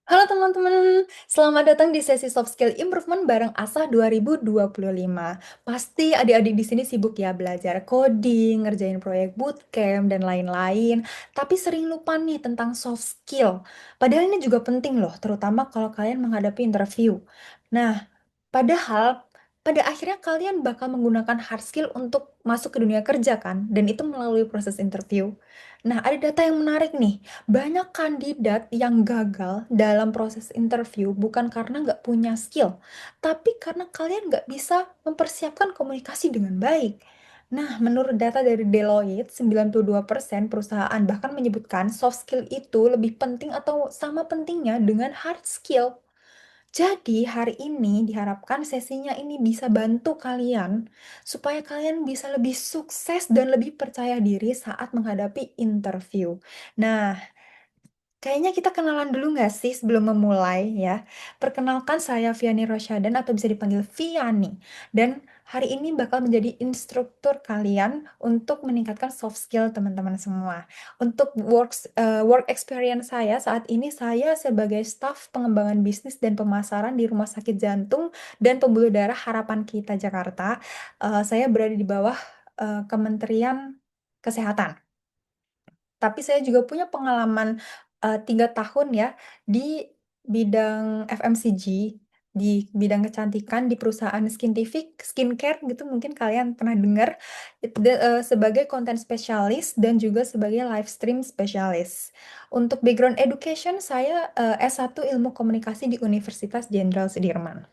Halo teman-teman, selamat datang di sesi Soft Skill Improvement bareng ASAH 2025. Pasti adik-adik di sini sibuk ya belajar coding, ngerjain proyek bootcamp, dan lain-lain. Tapi sering lupa nih tentang soft skill. Padahal ini juga penting loh, terutama kalau kalian menghadapi interview. Nah, padahal pada akhirnya kalian bakal menggunakan hard skill untuk masuk ke dunia kerja kan, dan itu melalui proses interview. Nah, ada data yang menarik nih. Banyak kandidat yang gagal dalam proses interview bukan karena nggak punya skill, tapi karena kalian nggak bisa mempersiapkan komunikasi dengan baik. Nah, menurut data dari Deloitte, 92% perusahaan bahkan menyebutkan soft skill itu lebih penting atau sama pentingnya dengan hard skill. Jadi, hari ini diharapkan sesinya ini bisa bantu kalian supaya kalian bisa lebih sukses dan lebih percaya diri saat menghadapi interview. Nah, kayaknya kita kenalan dulu nggak sih sebelum memulai ya? Perkenalkan saya Viani Rosyadan atau bisa dipanggil Viani. Dan hari ini bakal menjadi instruktur kalian untuk meningkatkan soft skill teman-teman semua. Untuk work experience saya saat ini saya sebagai staf pengembangan bisnis dan pemasaran di Rumah Sakit Jantung dan Pembuluh Darah Harapan Kita Jakarta. Saya berada di bawah Kementerian Kesehatan. Tapi saya juga punya pengalaman 3 tahun ya di bidang FMCG, di bidang kecantikan di perusahaan skincare gitu mungkin kalian pernah dengar sebagai content specialist dan juga sebagai live stream specialist. Untuk background education saya S1 Ilmu Komunikasi di Universitas Jenderal Sudirman.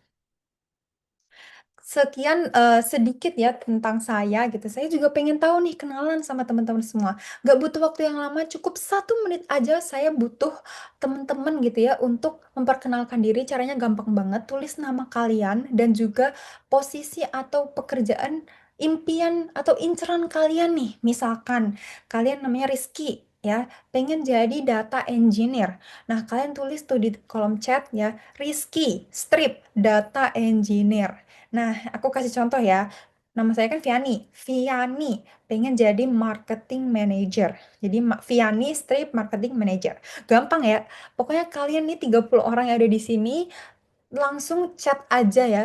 Sekian sedikit ya tentang saya gitu. Saya juga pengen tahu nih kenalan sama teman-teman semua. Gak butuh waktu yang lama, cukup 1 menit aja saya butuh teman-teman gitu ya untuk memperkenalkan diri. Caranya gampang banget. Tulis nama kalian dan juga posisi atau pekerjaan impian atau inceran kalian nih. Misalkan kalian namanya Rizky ya, pengen jadi data engineer. Nah, kalian tulis tuh di kolom chat ya, Rizky, strip, data engineer. Nah, aku kasih contoh ya. Nama saya kan Viani. Viani pengen jadi marketing manager. Jadi Viani strip marketing manager. Gampang ya. Pokoknya kalian nih 30 orang yang ada di sini langsung chat aja ya.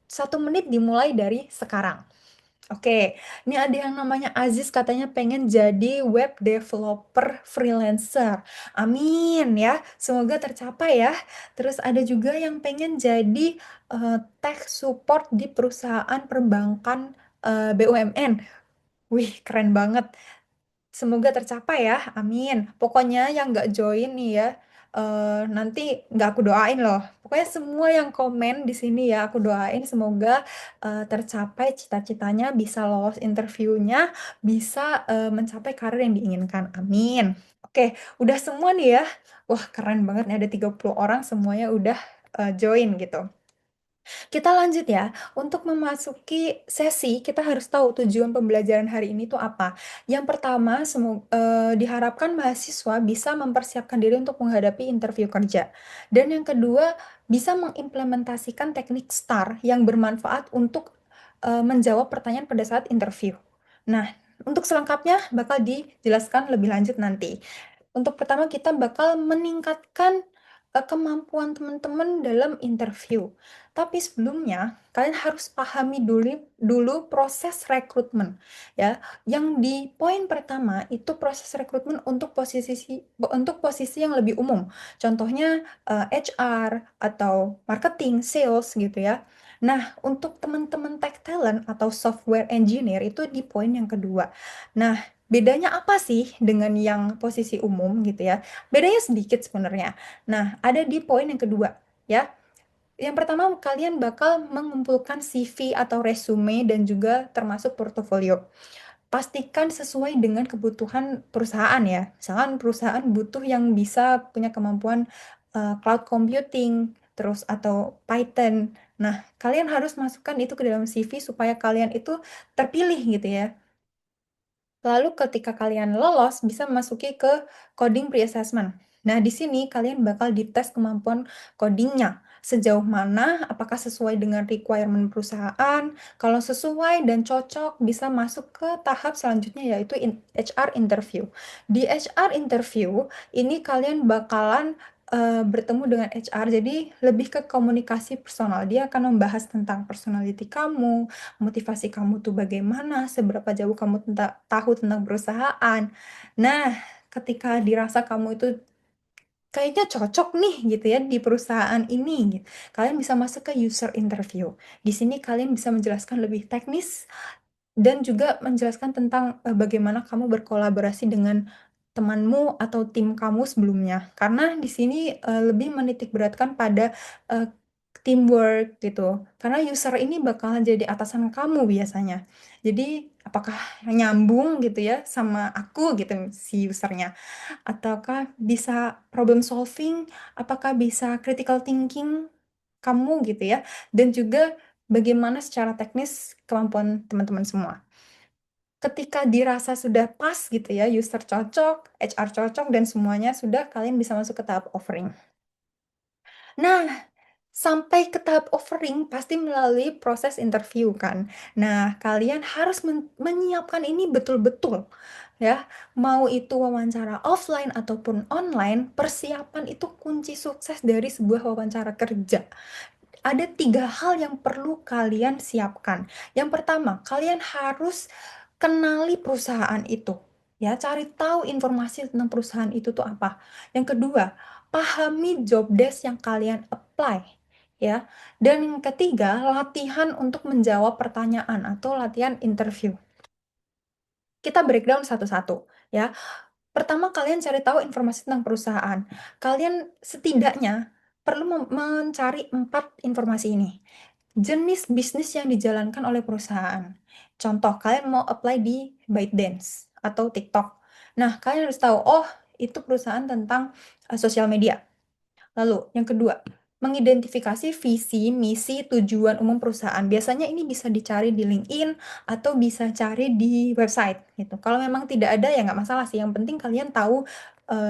1 menit dimulai dari sekarang. Oke, ini ada yang namanya Aziz katanya pengen jadi web developer freelancer. Amin ya, semoga tercapai ya. Terus ada juga yang pengen jadi tech support di perusahaan perbankan BUMN. Wih, keren banget. Semoga tercapai ya, amin. Pokoknya yang nggak join nih ya, nanti nggak aku doain loh. Pokoknya semua yang komen di sini ya, aku doain semoga tercapai cita-citanya, bisa lolos interviewnya, bisa mencapai karir yang diinginkan. Amin. Oke, udah semua nih ya. Wah, keren banget nih ada 30 orang semuanya udah join gitu. Kita lanjut ya. Untuk memasuki sesi, kita harus tahu tujuan pembelajaran hari ini tuh apa. Yang pertama, diharapkan mahasiswa bisa mempersiapkan diri untuk menghadapi interview kerja. Dan yang kedua, bisa mengimplementasikan teknik STAR yang bermanfaat untuk menjawab pertanyaan pada saat interview. Nah, untuk selengkapnya bakal dijelaskan lebih lanjut nanti. Untuk pertama kita bakal meningkatkan kemampuan teman-teman dalam interview. Tapi sebelumnya, kalian harus pahami dulu proses rekrutmen ya. Yang di poin pertama itu proses rekrutmen untuk posisi yang lebih umum. Contohnya HR atau marketing, sales gitu ya. Nah, untuk teman-teman tech talent atau software engineer itu di poin yang kedua. Nah, bedanya apa sih dengan yang posisi umum gitu ya? Bedanya sedikit sebenarnya. Nah, ada di poin yang kedua ya. Yang pertama, kalian bakal mengumpulkan CV atau resume dan juga termasuk portofolio. Pastikan sesuai dengan kebutuhan perusahaan ya. Misalkan perusahaan butuh yang bisa punya kemampuan cloud computing, terus atau Python. Nah, kalian harus masukkan itu ke dalam CV supaya kalian itu terpilih gitu ya. Lalu ketika kalian lolos, bisa masuki ke coding pre-assessment. Nah, di sini kalian bakal dites kemampuan codingnya. Sejauh mana, apakah sesuai dengan requirement perusahaan. Kalau sesuai dan cocok, bisa masuk ke tahap selanjutnya yaitu HR interview. Di HR interview, ini kalian bakalan bertemu dengan HR, jadi lebih ke komunikasi personal. Dia akan membahas tentang personality kamu, motivasi kamu tuh bagaimana, seberapa jauh kamu tahu tentang perusahaan. Nah, ketika dirasa kamu itu kayaknya cocok nih gitu ya di perusahaan ini gitu. Kalian bisa masuk ke user interview. Di sini kalian bisa menjelaskan lebih teknis dan juga menjelaskan tentang bagaimana kamu berkolaborasi dengan temanmu atau tim kamu sebelumnya. Karena di sini lebih menitik beratkan pada eh, teamwork gitu. Karena user ini bakalan jadi atasan kamu biasanya. Jadi apakah nyambung gitu ya sama aku gitu si usernya, ataukah bisa problem solving, apakah bisa critical thinking kamu gitu ya, dan juga bagaimana secara teknis kemampuan teman-teman semua. Ketika dirasa sudah pas gitu ya, user cocok, HR cocok, dan semuanya sudah, kalian bisa masuk ke tahap offering. Nah, sampai ke tahap offering pasti melalui proses interview kan. Nah, kalian harus menyiapkan ini betul-betul ya. Mau itu wawancara offline ataupun online, persiapan itu kunci sukses dari sebuah wawancara kerja. Ada tiga hal yang perlu kalian siapkan. Yang pertama, kalian harus kenali perusahaan itu. Ya, cari tahu informasi tentang perusahaan itu tuh apa. Yang kedua, pahami job desk yang kalian apply. Ya, dan yang ketiga, latihan untuk menjawab pertanyaan atau latihan interview. Kita breakdown satu-satu, ya. Pertama, kalian cari tahu informasi tentang perusahaan. Kalian setidaknya perlu mencari 4 informasi ini. Jenis bisnis yang dijalankan oleh perusahaan. Contoh, kalian mau apply di ByteDance atau TikTok. Nah, kalian harus tahu, oh, itu perusahaan tentang sosial media. Lalu, yang kedua, mengidentifikasi visi, misi, tujuan umum perusahaan. Biasanya ini bisa dicari di LinkedIn atau bisa cari di website gitu. Kalau memang tidak ada ya nggak masalah sih. Yang penting kalian tahu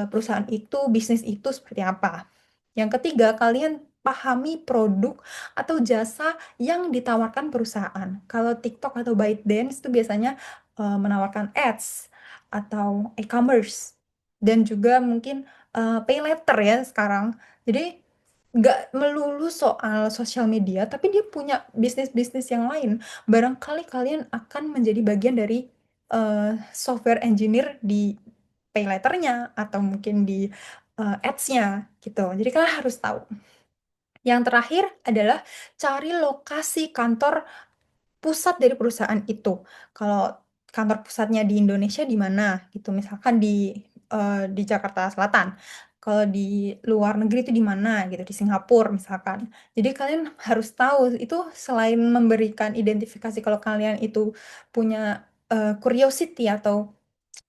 perusahaan itu, bisnis itu seperti apa. Yang ketiga, kalian pahami produk atau jasa yang ditawarkan perusahaan. Kalau TikTok atau ByteDance itu biasanya menawarkan ads atau e-commerce dan juga mungkin pay letter ya sekarang. Jadi nggak melulu soal sosial media, tapi dia punya bisnis-bisnis yang lain. Barangkali kalian akan menjadi bagian dari software engineer di pay letternya atau mungkin di ads-nya gitu. Jadi kalian harus tahu. Yang terakhir adalah cari lokasi kantor pusat dari perusahaan itu. Kalau kantor pusatnya di Indonesia di mana gitu, misalkan di Jakarta Selatan. Kalau di luar negeri itu di mana gitu, di Singapura misalkan. Jadi kalian harus tahu itu selain memberikan identifikasi kalau kalian itu punya curiosity atau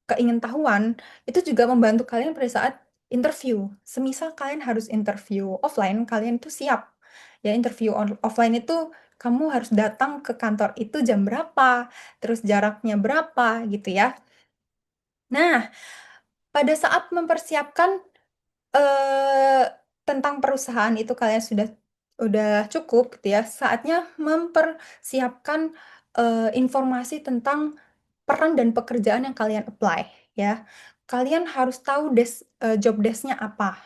keingintahuan, itu juga membantu kalian pada saat interview. Semisal kalian harus interview offline, kalian itu siap. Ya, interview offline itu kamu harus datang ke kantor itu jam berapa, terus jaraknya berapa gitu ya. Nah, pada saat mempersiapkan eh, tentang perusahaan itu kalian udah cukup gitu ya. Saatnya mempersiapkan informasi tentang peran dan pekerjaan yang kalian apply ya. Kalian harus tahu job desk-nya apa,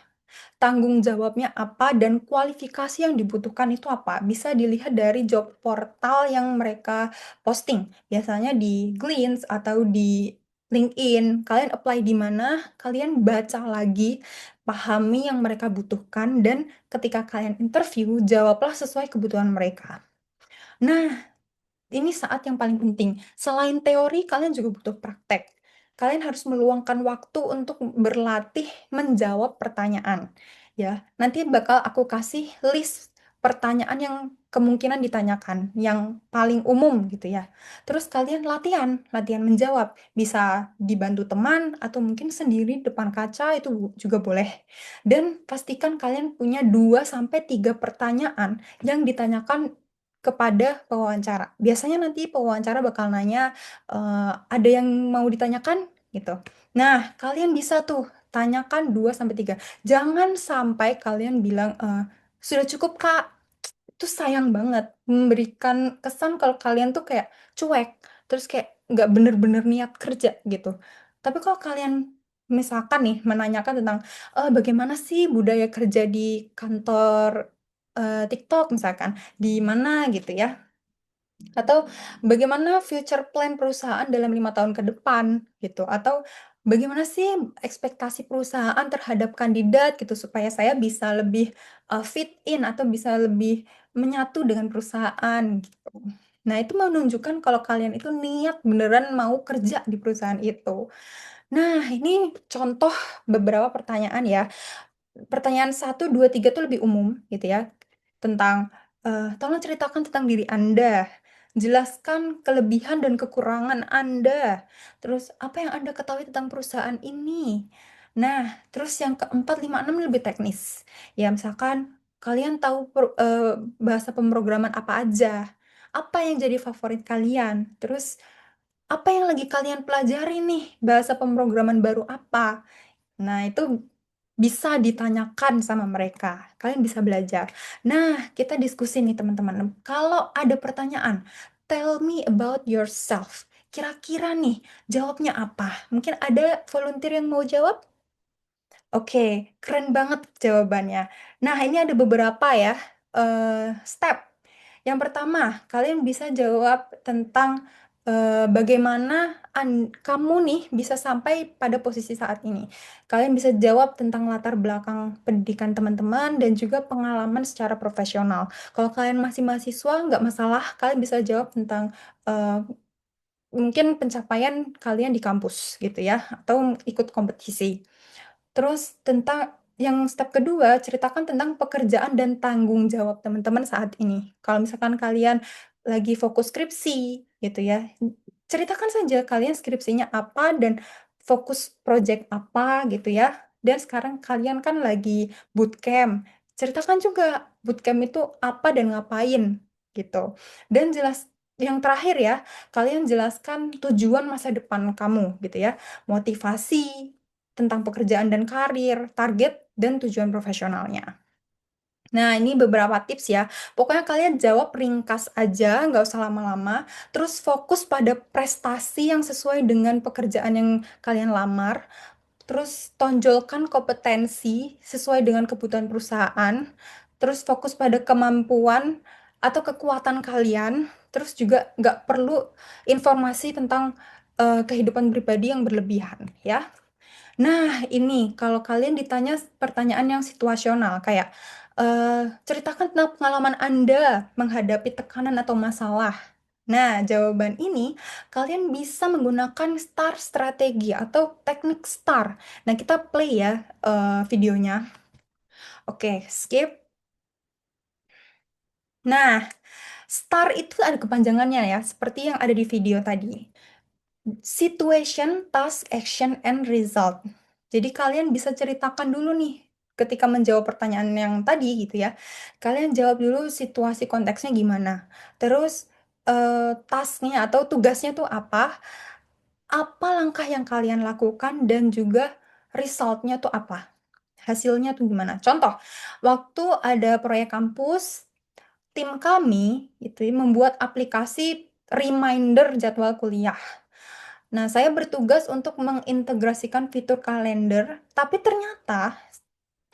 tanggung jawabnya apa, dan kualifikasi yang dibutuhkan itu apa. Bisa dilihat dari job portal yang mereka posting. Biasanya di Glints atau di LinkedIn. Kalian apply di mana, kalian baca lagi, pahami yang mereka butuhkan, dan ketika kalian interview, jawablah sesuai kebutuhan mereka. Nah, ini saat yang paling penting. Selain teori, kalian juga butuh praktek. Kalian harus meluangkan waktu untuk berlatih menjawab pertanyaan. Ya, nanti bakal aku kasih list pertanyaan yang kemungkinan ditanyakan, yang paling umum gitu ya. Terus kalian latihan menjawab. Bisa dibantu teman atau mungkin sendiri depan kaca itu juga boleh. Dan pastikan kalian punya 2 sampai 3 pertanyaan yang ditanyakan kepada pewawancara. Biasanya nanti pewawancara bakal nanya, "Ada yang mau ditanyakan?" Gitu. Nah, kalian bisa tuh tanyakan 2 sampai 3. Jangan sampai kalian bilang, "Sudah cukup, Kak." Itu sayang banget, memberikan kesan kalau kalian tuh kayak cuek, terus kayak nggak bener-bener niat kerja gitu. Tapi kalau kalian misalkan nih menanyakan tentang, bagaimana sih budaya kerja di kantor, TikTok misalkan, di mana gitu ya, atau bagaimana future plan perusahaan dalam 5 tahun ke depan gitu, atau bagaimana sih ekspektasi perusahaan terhadap kandidat gitu supaya saya bisa lebih, fit in atau bisa lebih menyatu dengan perusahaan gitu. Nah itu menunjukkan kalau kalian itu niat beneran mau kerja di perusahaan itu. Nah ini contoh beberapa pertanyaan ya. Pertanyaan satu 2 3 tuh lebih umum gitu ya, tentang, "Tolong ceritakan tentang diri Anda, jelaskan kelebihan dan kekurangan Anda, terus apa yang Anda ketahui tentang perusahaan ini." Nah, terus yang keempat, 5 6 lebih teknis. Ya misalkan kalian tahu bahasa pemrograman apa aja, apa yang jadi favorit kalian, terus apa yang lagi kalian pelajari nih, bahasa pemrograman baru apa. Nah, itu bisa ditanyakan sama mereka, kalian bisa belajar. Nah, kita diskusi nih teman-teman, kalau ada pertanyaan, "Tell me about yourself." Kira-kira nih jawabnya apa? Mungkin ada volunteer yang mau jawab? Oke, keren banget jawabannya. Nah, ini ada beberapa ya, step. Yang pertama, kalian bisa jawab tentang, bagaimana kamu nih bisa sampai pada posisi saat ini. Kalian bisa jawab tentang latar belakang pendidikan teman-teman dan juga pengalaman secara profesional. Kalau kalian masih mahasiswa, nggak masalah, kalian bisa jawab tentang, eee, mungkin pencapaian kalian di kampus gitu ya, atau ikut kompetisi. Terus tentang yang step kedua, ceritakan tentang pekerjaan dan tanggung jawab teman-teman saat ini. Kalau misalkan kalian lagi fokus skripsi gitu ya, ceritakan saja kalian skripsinya apa dan fokus project apa gitu ya. Dan sekarang kalian kan lagi bootcamp, ceritakan juga bootcamp itu apa dan ngapain gitu. Dan yang terakhir ya, kalian jelaskan tujuan masa depan kamu gitu ya, motivasi, tentang pekerjaan dan karir, target, dan tujuan profesionalnya. Nah, ini beberapa tips ya. Pokoknya kalian jawab ringkas aja, nggak usah lama-lama. Terus fokus pada prestasi yang sesuai dengan pekerjaan yang kalian lamar. Terus tonjolkan kompetensi sesuai dengan kebutuhan perusahaan. Terus fokus pada kemampuan atau kekuatan kalian. Terus juga nggak perlu informasi tentang kehidupan pribadi yang berlebihan ya. Nah, ini kalau kalian ditanya pertanyaan yang situasional kayak, ceritakan tentang pengalaman Anda menghadapi tekanan atau masalah. Nah, jawaban ini kalian bisa menggunakan STAR strategi atau teknik STAR. Nah, kita play ya, videonya. Oke, skip. Nah, STAR itu ada kepanjangannya ya, seperti yang ada di video tadi. Situation, task, action, and result. Jadi kalian bisa ceritakan dulu nih, ketika menjawab pertanyaan yang tadi gitu ya, kalian jawab dulu situasi konteksnya gimana. Terus, task-nya atau tugasnya tuh apa langkah yang kalian lakukan dan juga result-nya tuh apa, hasilnya tuh gimana. Contoh, waktu ada proyek kampus, tim kami itu membuat aplikasi reminder jadwal kuliah. Nah, saya bertugas untuk mengintegrasikan fitur kalender, tapi ternyata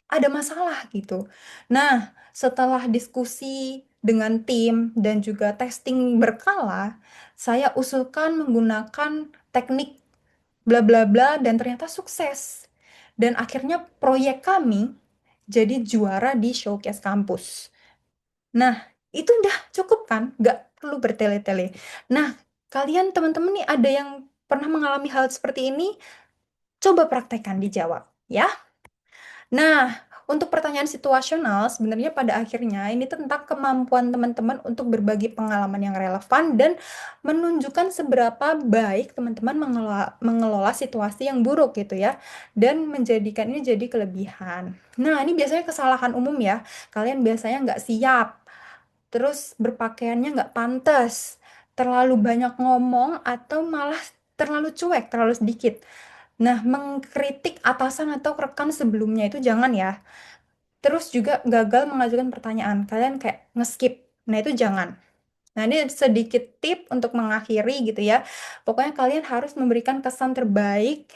ada masalah gitu. Nah, setelah diskusi dengan tim dan juga testing berkala, saya usulkan menggunakan teknik bla bla bla dan ternyata sukses. Dan akhirnya proyek kami jadi juara di showcase kampus. Nah, itu udah cukup kan? Nggak perlu bertele-tele. Nah, kalian teman-teman nih ada yang pernah mengalami hal seperti ini? Coba praktekkan dijawab, ya. Nah, untuk pertanyaan situasional, sebenarnya pada akhirnya ini tentang kemampuan teman-teman untuk berbagi pengalaman yang relevan dan menunjukkan seberapa baik teman-teman mengelola situasi yang buruk gitu ya, dan menjadikan ini jadi kelebihan. Nah, ini biasanya kesalahan umum ya. Kalian biasanya nggak siap, terus berpakaiannya nggak pantas, terlalu banyak ngomong, atau malah terlalu cuek, terlalu sedikit. Nah, mengkritik atasan atau rekan sebelumnya itu jangan ya. Terus juga gagal mengajukan pertanyaan, kalian kayak nge-skip. Nah, itu jangan. Nah, ini sedikit tip untuk mengakhiri gitu ya. Pokoknya kalian harus memberikan kesan terbaik,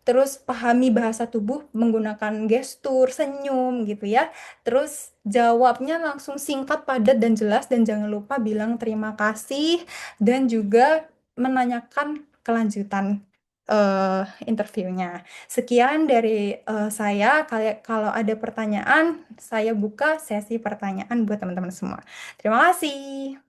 terus pahami bahasa tubuh menggunakan gestur, senyum gitu ya. Terus jawabnya langsung singkat, padat, dan jelas, dan jangan lupa bilang terima kasih dan juga menanyakan kelanjutan interviewnya. Sekian dari saya. Kalau ada pertanyaan, saya buka sesi pertanyaan buat teman-teman semua. Terima kasih.